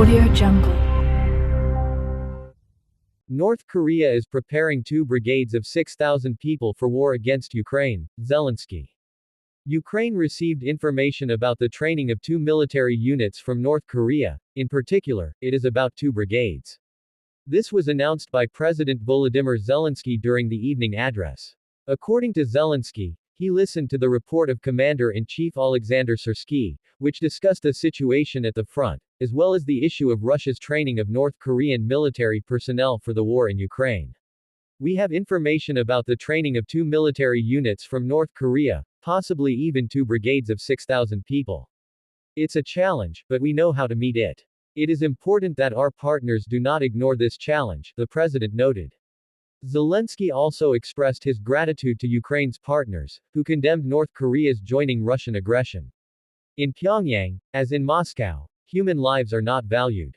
Audio Jungle. North Korea is preparing 2 brigades of 6,000 people for war against Ukraine, Zelensky. Ukraine received information about the training of 2 military units from North Korea. In particular, it is about 2 brigades. This was announced by President Volodymyr Zelensky during the evening address. According to Zelensky, he listened to the report of Commander-in-Chief Alexander Syrsky, which discussed the situation at the front, as well as the issue of Russia's training of North Korean military personnel for the war in Ukraine. We have information about the training of 2 military units from North Korea, possibly even 2 brigades of 6,000 people. It's a challenge, but we know how to meet it. It is important that our partners do not ignore this challenge, the president noted. Zelensky also expressed his gratitude to Ukraine's partners, who condemned North Korea's joining Russian aggression. In Pyongyang, as in Moscow, human lives are not valued.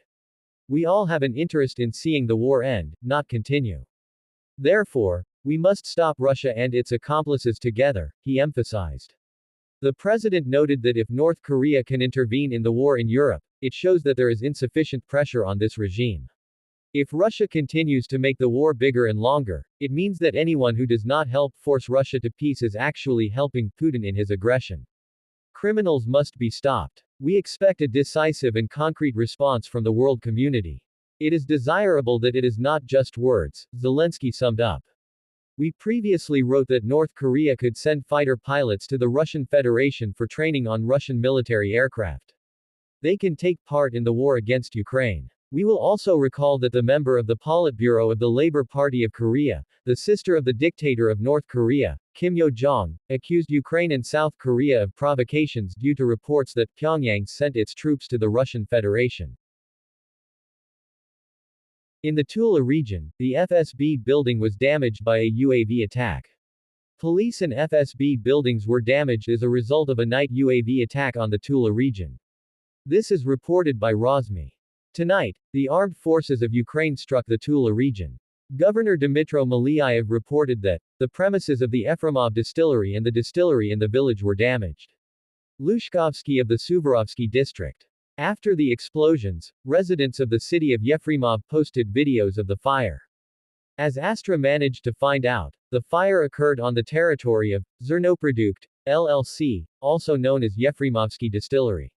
We all have an interest in seeing the war end, not continue. Therefore, we must stop Russia and its accomplices together, he emphasized. The president noted that if North Korea can intervene in the war in Europe, it shows that there is insufficient pressure on this regime. If Russia continues to make the war bigger and longer, it means that anyone who does not help force Russia to peace is actually helping Putin in his aggression. Criminals must be stopped. We expect a decisive and concrete response from the world community. It is desirable that it is not just words, Zelensky summed up. We previously wrote that North Korea could send fighter pilots to the Russian Federation for training on Russian military aircraft. They can take part in the war against Ukraine. We will also recall that the member of the Politburo of the Labor Party of Korea, the sister of the dictator of North Korea, Kim Yo-jong, accused Ukraine and South Korea of provocations due to reports that Pyongyang sent its troops to the Russian Federation. In the Tula region, the FSB building was damaged by a UAV attack. Police and FSB buildings were damaged as a result of a night UAV attack on the Tula region. This is reported by Rosmi. Tonight, the armed forces of Ukraine struck the Tula region. Governor Dmytro Malyaev reported that the premises of the Efremov distillery and the distillery in the village were damaged. Lushkovsky of the Suvorovsky district. After the explosions, residents of the city of Yefremov posted videos of the fire. As Astra managed to find out, the fire occurred on the territory of Zernoprodukt, LLC, also known as Yefremovsky Distillery.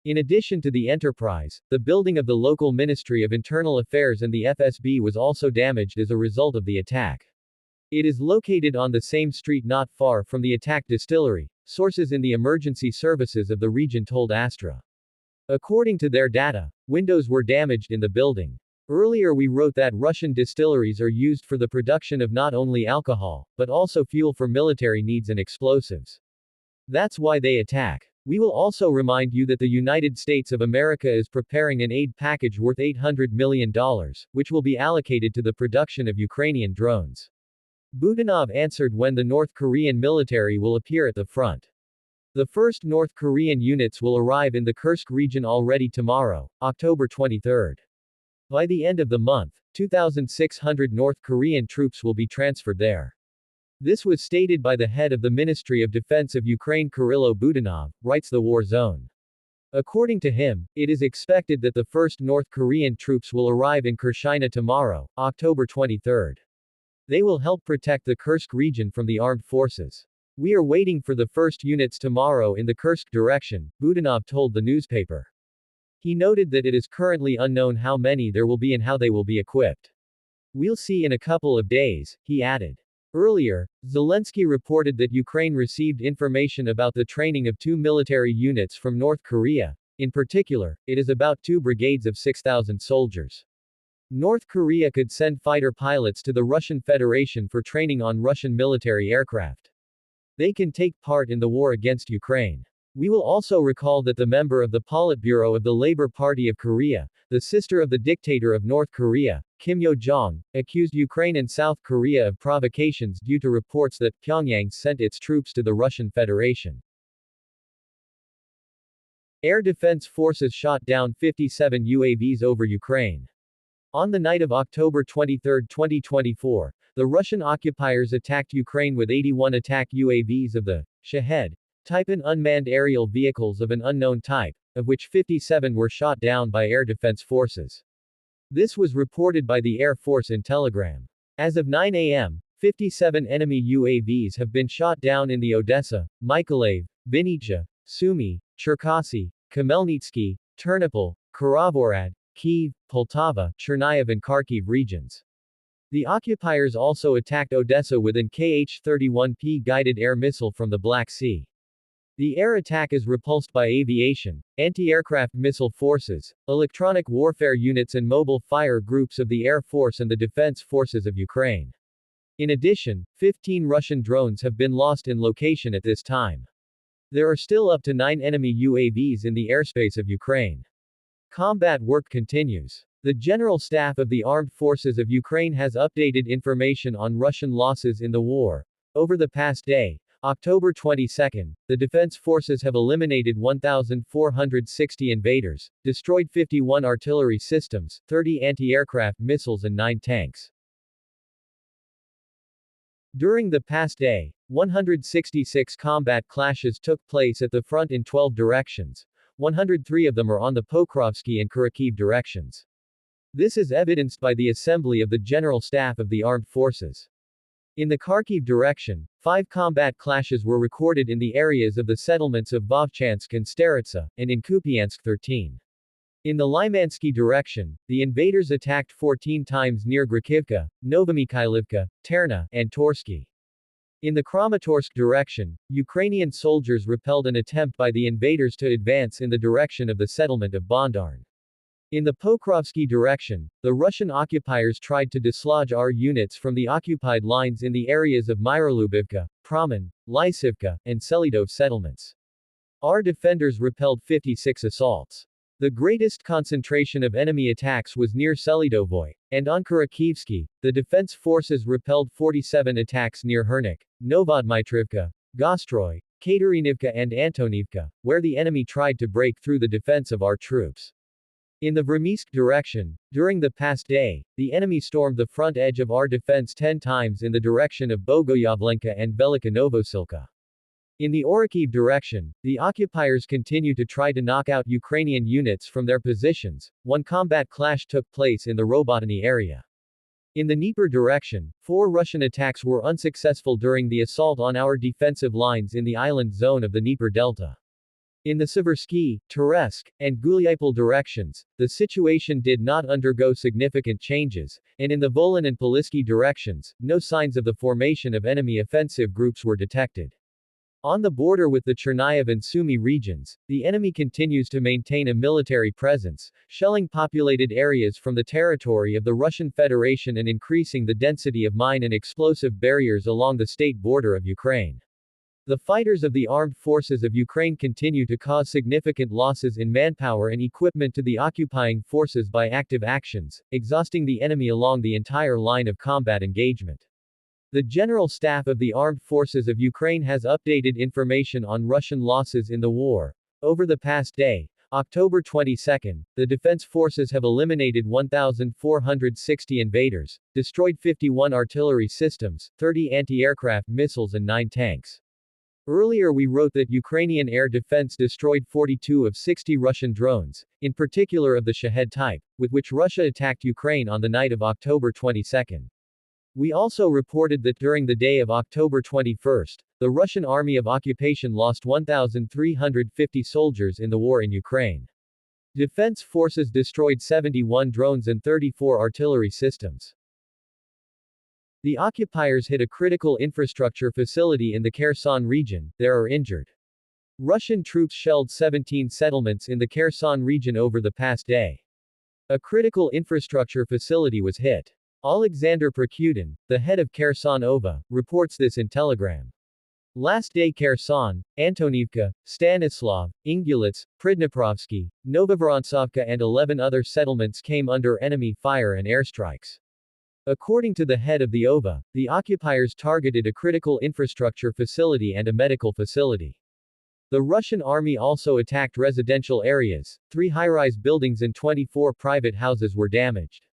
In addition to the enterprise, the building of the local Ministry of Internal Affairs and the FSB was also damaged as a result of the attack. It is located on the same street not far from the attacked distillery, sources in the emergency services of the region told Astra. According to their data, windows were damaged in the building. Earlier we wrote that Russian distilleries are used for the production of not only alcohol, but also fuel for military needs and explosives. That's why they attack. We will also remind you that the United States of America is preparing an aid package worth $800 million, which will be allocated to the production of Ukrainian drones. Budanov answered when the North Korean military will appear at the front. The first North Korean units will arrive in the Kursk region already tomorrow, October 23. By the end of the month, 2,600 North Korean troops will be transferred there. This was stated by the head of the Ministry of Defense of Ukraine Kirilo Budanov, writes the War Zone. According to him, it is expected that the first North Korean troops will arrive in Kurshina tomorrow, October 23. They will help protect the Kursk region from the armed forces. We are waiting for the first units tomorrow in the Kursk direction, Budanov told the newspaper. He noted that it is currently unknown how many there will be and how they will be equipped. We'll see in a couple of days, he added. Earlier, Zelensky reported that Ukraine received information about the training of 2 military units from North Korea. In particular, it is about 2 brigades of 6,000 soldiers. North Korea could send fighter pilots to the Russian Federation for training on Russian military aircraft. They can take part in the war against Ukraine. We will also recall that the member of the Politburo of the Labor Party of Korea, the sister of the dictator of North Korea, Kim Yo-jong, accused Ukraine and South Korea of provocations due to reports that Pyongyang sent its troops to the Russian Federation. Air Defense Forces shot down 57 UAVs over Ukraine. On the night of October 23, 2024, the Russian occupiers attacked Ukraine with 81 attack UAVs of the Shahed type and unmanned aerial vehicles of an unknown type, of which 57 were shot down by air defense forces. This was reported by the Air Force in Telegram. As of 9 a.m., 57 enemy UAVs have been shot down in the Odessa, Mykolaiv, Vinnytsia, Sumy, Cherkasy, Khmelnytsky, Ternopil, Kirovohrad, Kyiv, Poltava, Chernihiv and Kharkiv regions. The occupiers also attacked Odessa with an Kh-31P guided air missile from the Black Sea. The air attack is repulsed by aviation, anti-aircraft missile forces, electronic warfare units and mobile fire groups of the Air Force and the Defense Forces of Ukraine. In addition, 15 Russian drones have been lost in location at this time. There are still up to 9 enemy UAVs in the airspace of Ukraine. Combat work continues. The General Staff of the Armed Forces of Ukraine has updated information on Russian losses in the war. Over the past day, October 22, the Defense Forces have eliminated 1,460 invaders, destroyed 51 artillery systems, 30 anti-aircraft missiles and 9 tanks. During the past day, 166 combat clashes took place at the front in 12 directions. 103 of them are on the Pokrovsky and Kharkiv directions. This is evidenced by the assembly of the General Staff of the Armed Forces. In the Kharkiv direction, 5 combat clashes were recorded in the areas of the settlements of Vovchansk and Staritsa, and in Kupiansk 13. In the Lymansky direction, the invaders attacked 14 times near Grakivka, Novomikhailivka, Terna, and Torsky. In the Kramatorsk direction, Ukrainian soldiers repelled an attempt by the invaders to advance in the direction of the settlement of Bondarn. In the Pokrovsky direction, the Russian occupiers tried to dislodge our units from the occupied lines in the areas of Myrolubivka, Pramen, Lysivka, and Selidov settlements. Our defenders repelled 56 assaults. The greatest concentration of enemy attacks was near Selidovoy, and on Kharkivsky, the defense forces repelled 47 attacks near Hernik, Novodmitrivka, Gostroy, Katerinivka and Antonivka, where the enemy tried to break through the defense of our troops. In the Vremysk direction, during the past day, the enemy stormed the front edge of our defense 10 times in the direction of Bogoyavlenka and Velika Novosilka. In the Orikhiv direction, the occupiers continue to try to knock out Ukrainian units from their positions. One combat clash took place in the Robotany area. In the Dnieper direction, 4 Russian attacks were unsuccessful during the assault on our defensive lines in the island zone of the Dnieper Delta. In the Siversky, Teresk, and Gulyapol directions, the situation did not undergo significant changes, and in the Volyn and Polisky directions, no signs of the formation of enemy offensive groups were detected. On the border with the Chernihiv and Sumy regions, the enemy continues to maintain a military presence, shelling populated areas from the territory of the Russian Federation and increasing the density of mine and explosive barriers along the state border of Ukraine. The fighters of the armed forces of Ukraine continue to cause significant losses in manpower and equipment to the occupying forces by active actions, exhausting the enemy along the entire line of combat engagement. The General Staff of the Armed Forces of Ukraine has updated information on Russian losses in the war. Over the past day, October 22, the defense forces have eliminated 1,460 invaders, destroyed 51 artillery systems, 30 anti-aircraft missiles and 9 tanks. Earlier we wrote that Ukrainian air defense destroyed 42 of 60 Russian drones, in particular of the Shahed type, with which Russia attacked Ukraine on the night of October 22. We also reported that during the day of October 21, the Russian Army of Occupation lost 1,350 soldiers in the war in Ukraine. Defense forces destroyed 71 drones and 34 artillery systems. The occupiers hit a critical infrastructure facility in the Kherson region. There are injured. Russian troops shelled 17 settlements in the Kherson region over the past day. A critical infrastructure facility was hit. Alexander Prokudin, the head of Kherson OVA, reports this in Telegram. Last day Kherson, Antonivka, Stanislav, Ingulets, Pridniprovsky, Novovorontsovka and 11 other settlements came under enemy fire and airstrikes. According to the head of the OVA, the occupiers targeted a critical infrastructure facility and a medical facility. The Russian army also attacked residential areas. 3 high-rise buildings and 24 private houses were damaged.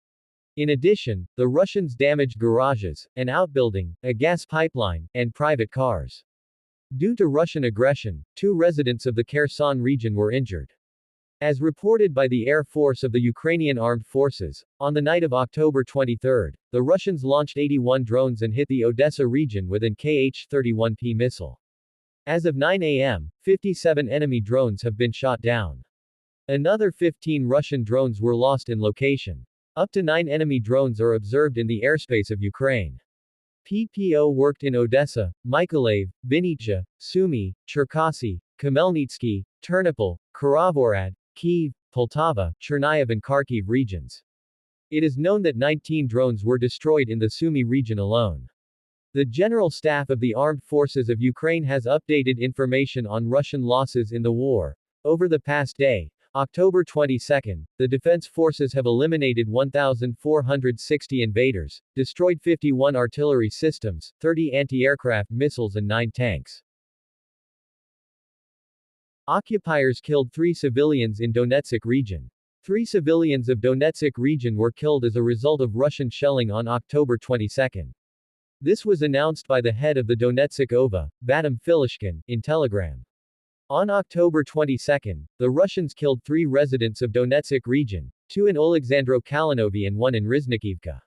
In addition, the Russians damaged garages, an outbuilding, a gas pipeline, and private cars. Due to Russian aggression, 2 residents of the Kherson region were injured. As reported by the Air Force of the Ukrainian Armed Forces, on the night of October 23, the Russians launched 81 drones and hit the Odessa region with an Kh-31P missile. As of 9 a.m., 57 enemy drones have been shot down. Another 15 Russian drones were lost in location. Up to 9 enemy drones are observed in the airspace of Ukraine. PPO worked in Odessa, Mykolaiv, Vinnytsia, Sumy, Cherkasy, Khmelnytsky, Ternopil, Kirovohrad, Kyiv, Poltava, Chernihiv and Kharkiv regions. It is known that 19 drones were destroyed in the Sumy region alone. The General Staff of the Armed Forces of Ukraine has updated information on Russian losses in the war. Over the past day, October 22, the defense forces have eliminated 1,460 invaders, destroyed 51 artillery systems, 30 anti-aircraft missiles and 9 tanks. Occupiers killed 3 civilians in Donetsk region. 3 civilians of Donetsk region were killed as a result of Russian shelling on October 22. This was announced by the head of the Donetsk OVA, Vadim Filishkin, in Telegram. On October 22, the Russians killed 3 residents of Donetsk region, 2 in Oleksandro-Kalinovi and 1 in Riznikivka.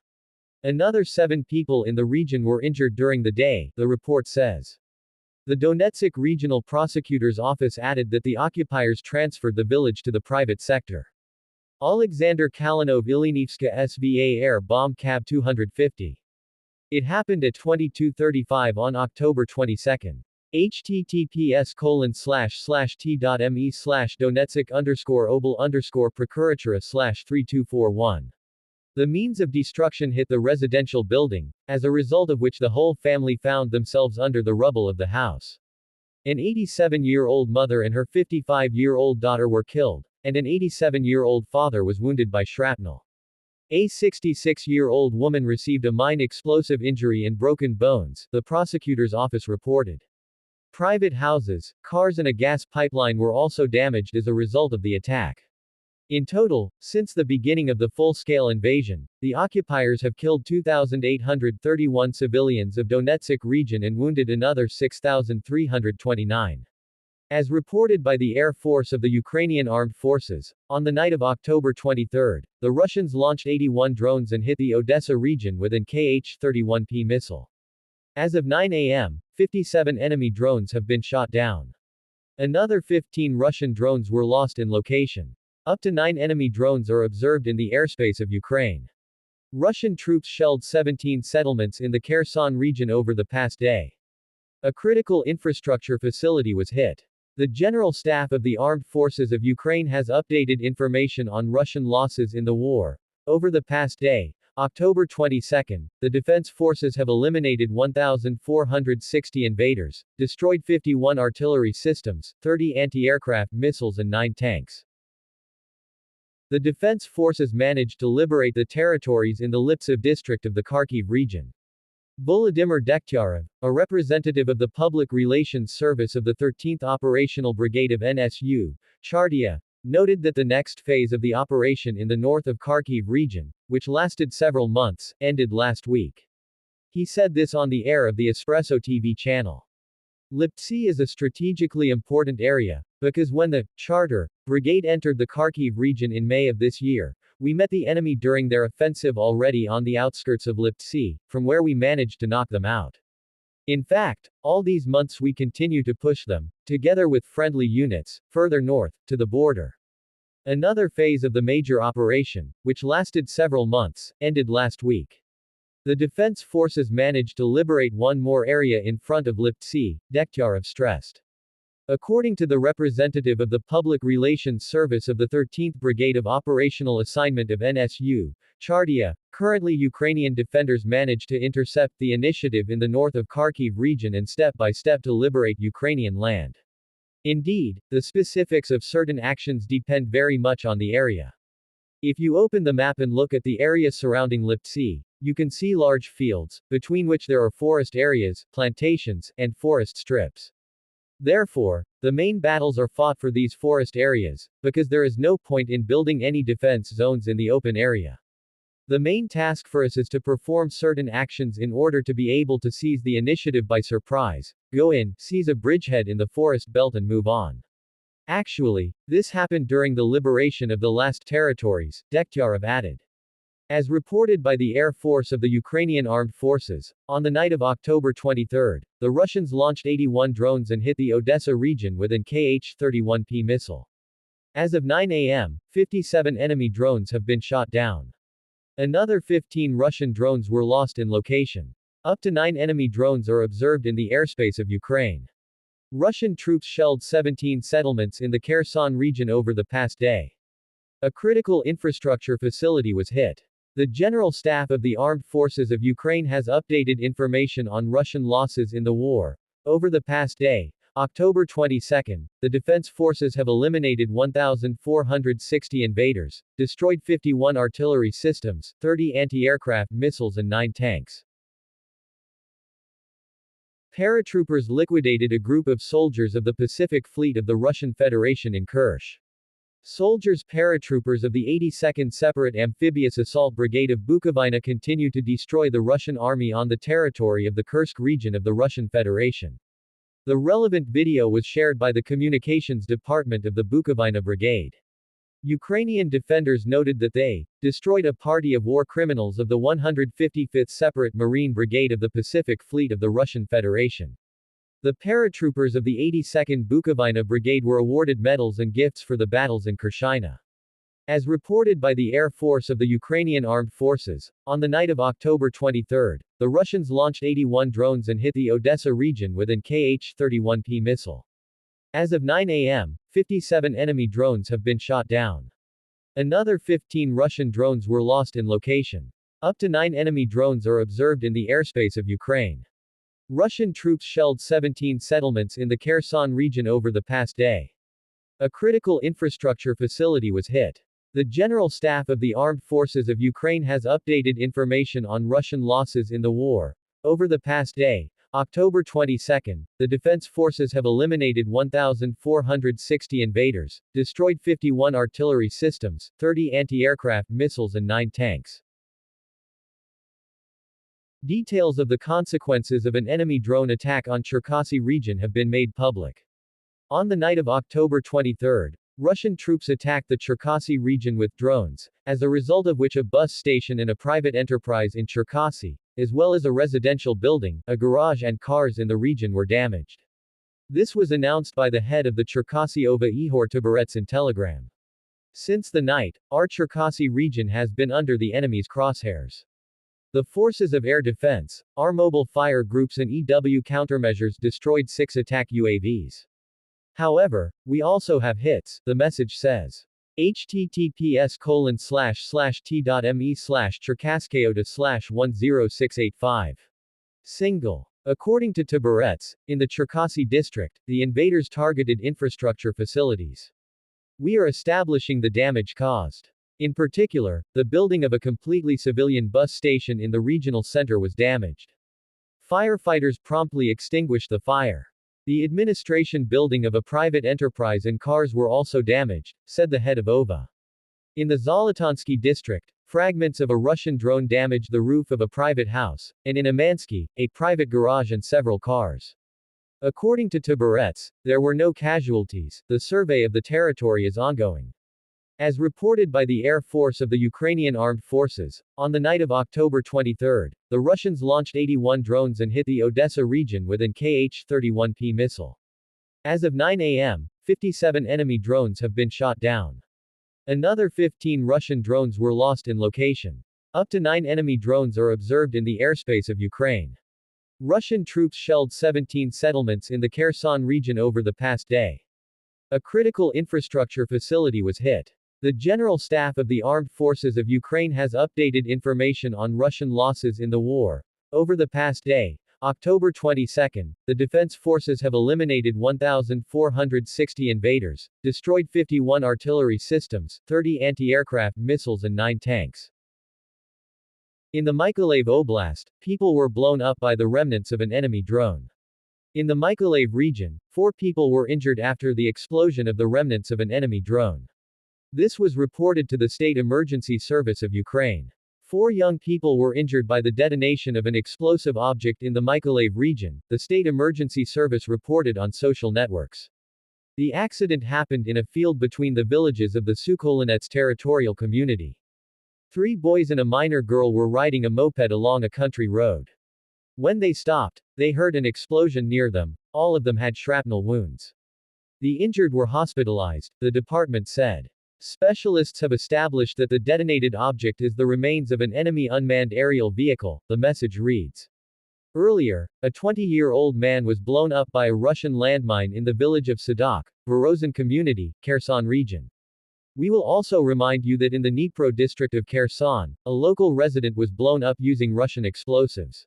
Another 7 people in the region were injured during the day, the report says. The Donetsk Regional Prosecutor's Office added that the occupiers transferred the village to the private sector. Alexander Kalinov Ilinivska SVA Air Bomb Cab 250. It happened at 22:35 on October 22. https://t.me/donetsk_obel_prokuratura/3241. The means of destruction hit the residential building, as a result of which the whole family found themselves under the rubble of the house. An 87-year-old mother and her 55-year-old daughter were killed, and an 87-year-old father was wounded by shrapnel. A 66-year-old woman received a mine explosive injury and broken bones, the prosecutor's office reported. Private houses, cars and a gas pipeline were also damaged as a result of the attack. In total, since the beginning of the full-scale invasion, the occupiers have killed 2,831 civilians of Donetsk region and wounded another 6,329. As reported by the Air Force of the Ukrainian Armed Forces, on the night of October 23, the Russians launched 81 drones and hit the Odessa region with an Kh-31P missile. As of 9 a.m., 57 enemy drones have been shot down. Another 15 Russian drones were lost in location. Up to 9 enemy drones are observed in the airspace of Ukraine. Russian troops shelled 17 settlements in the Kherson region over the past day. A critical infrastructure facility was hit. The General Staff of the Armed Forces of Ukraine has updated information on Russian losses in the war. Over the past day, October 22, the defense forces have eliminated 1,460 invaders, destroyed 51 artillery systems, 30 anti-aircraft missiles and 9 tanks. The defense forces managed to liberate the territories in the Liptsiv district of the Kharkiv region. Volodymyr Dektyarov, a representative of the Public Relations Service of the 13th Operational Brigade of NSU, Chardya, noted that the next phase of the operation in the north of Kharkiv region, which lasted several months, ended last week. He said this on the air of the Espresso TV channel. Liptsi is a strategically important area, because when the Charter Brigade entered the Kharkiv region in May of this year, we met the enemy during their offensive already on the outskirts of Liptsi, from where we managed to knock them out. In fact, all these months we continue to push them, together with friendly units, further north, to the border. Another phase of the major operation, which lasted several months, ended last week. The defense forces managed to liberate one more area in front of Liptsi, Dektyarov stressed. According to the representative of the Public Relations Service of the 13th Brigade of Operational Assignment of NSU, Chardya, currently Ukrainian defenders managed to intercept the initiative in the north of Kharkiv region and step by step to liberate Ukrainian land. Indeed, the specifics of certain actions depend very much on the area. If you open the map and look at the area surrounding Liptsi, you can see large fields, between which there are forest areas, plantations, and forest strips. Therefore, the main battles are fought for these forest areas, because there is no point in building any defense zones in the open area. The main task for us is to perform certain actions in order to be able to seize the initiative by surprise, go in, seize a bridgehead in the forest belt and move on. Actually, this happened during the liberation of the last territories, Dektyarov added. As reported by the Air Force of the Ukrainian Armed Forces, on the night of October 23, the Russians launched 81 drones and hit the Odessa region with an Kh-31P missile. As of 9 a.m., 57 enemy drones have been shot down. Another 15 Russian drones were lost in location. Up to 9 enemy drones are observed in the airspace of Ukraine. Russian troops shelled 17 settlements in the Kherson region over the past day. A critical infrastructure facility was hit. The General Staff of the Armed Forces of Ukraine has updated information on Russian losses in the war. Over the past day, October 22, the defense forces have eliminated 1,460 invaders, destroyed 51 artillery systems, 30 anti-aircraft missiles and 9 tanks. Paratroopers liquidated a group of soldiers of the Pacific Fleet of the Russian Federation in Kerch. Soldiers paratroopers of the 82nd Separate Amphibious Assault Brigade of Bukovina continue to destroy the Russian army on the territory of the Kursk region of the Russian Federation. The relevant video was shared by the Communications Department of the Bukovina Brigade. Ukrainian defenders noted that they destroyed a party of war criminals of the 155th Separate Marine Brigade of the Pacific Fleet of the Russian Federation. The paratroopers of the 82nd Bukovina Brigade were awarded medals and gifts for the battles in Kerchina. As reported by the Air Force of the Ukrainian Armed Forces, on the night of October 23, the Russians launched 81 drones and hit the Odessa region with an Kh-31P missile. As of 9 a.m., 57 enemy drones have been shot down. Another 15 Russian drones were lost in location. Up to 9 enemy drones are observed in the airspace of Ukraine. Russian troops shelled 17 settlements in the Kherson region over the past day. A critical infrastructure facility was hit. The General Staff of the Armed Forces of Ukraine has updated information on Russian losses in the war. Over the past day, October 22, the defense forces have eliminated 1,460 invaders, destroyed 51 artillery systems, 30 anti-aircraft missiles and 9 tanks. Details of the consequences of an enemy drone attack on Cherkasy region have been made public. On the night of October 23, Russian troops attacked the Cherkasy region with drones, as a result of which a bus station and a private enterprise in Cherkasy, as well as a residential building, a garage and cars in the region were damaged. This was announced by the head of the Cherkasy OVA Ihor Tabarets in Telegram. Since the night, our Cherkasy region has been under the enemy's crosshairs. The forces of air defense, our mobile fire groups and EW countermeasures destroyed 6 attack UAVs. However, we also have hits, the message says. https://t.me/cherkaskayota/10685. Single. According to Tabarets, in the Cherkasy district, the invaders targeted infrastructure facilities. We are establishing the damage caused. In particular, the building of a completely civilian bus station in the regional center was damaged. Firefighters promptly extinguished the fire. The administration building of a private enterprise and cars were also damaged, said the head of OVA. In the Zolotonsky district, fragments of a Russian drone damaged the roof of a private house, and in Amansky, a private garage and several cars. According to Tabarets, there were no casualties. The survey of the territory is ongoing. As reported by the Air Force of the Ukrainian Armed Forces, on the night of October 23, the Russians launched 81 drones and hit the Odessa region with an Kh-31P missile. As of 9 a.m., 57 enemy drones have been shot down. Another 15 Russian drones were lost in location. Up to 9 enemy drones are observed in the airspace of Ukraine. Russian troops shelled 17 settlements in the Kherson region over the past day. A critical infrastructure facility was hit. The General Staff of the Armed Forces of Ukraine has updated information on Russian losses in the war. Over the past day, October 22, the defense forces have eliminated 1,460 invaders, destroyed 51 artillery systems, 30 anti-aircraft missiles and 9 tanks. In the Mykolaiv Oblast, people were blown up by the remnants of an enemy drone. In the Mykolaiv region, 4 people were injured after the explosion of the remnants of an enemy drone. This was reported to the State Emergency Service of Ukraine. 4 young people were injured by the detonation of an explosive object in the Mykolaiv region, the state emergency service reported on social networks. The accident happened in a field between the villages of the Sukholinets territorial community. 3 boys and a minor girl were riding a moped along a country road. When they stopped, they heard an explosion near them. All of them had shrapnel wounds. The injured were hospitalized, the department said. Specialists have established that the detonated object is the remains of an enemy unmanned aerial vehicle, the message reads. Earlier, a 20-year-old man was blown up by a Russian landmine in the village of Sadok, Vorozhin community, Kherson region. We will also remind you that in the Dnipro district of Kherson, a local resident was blown up using Russian explosives.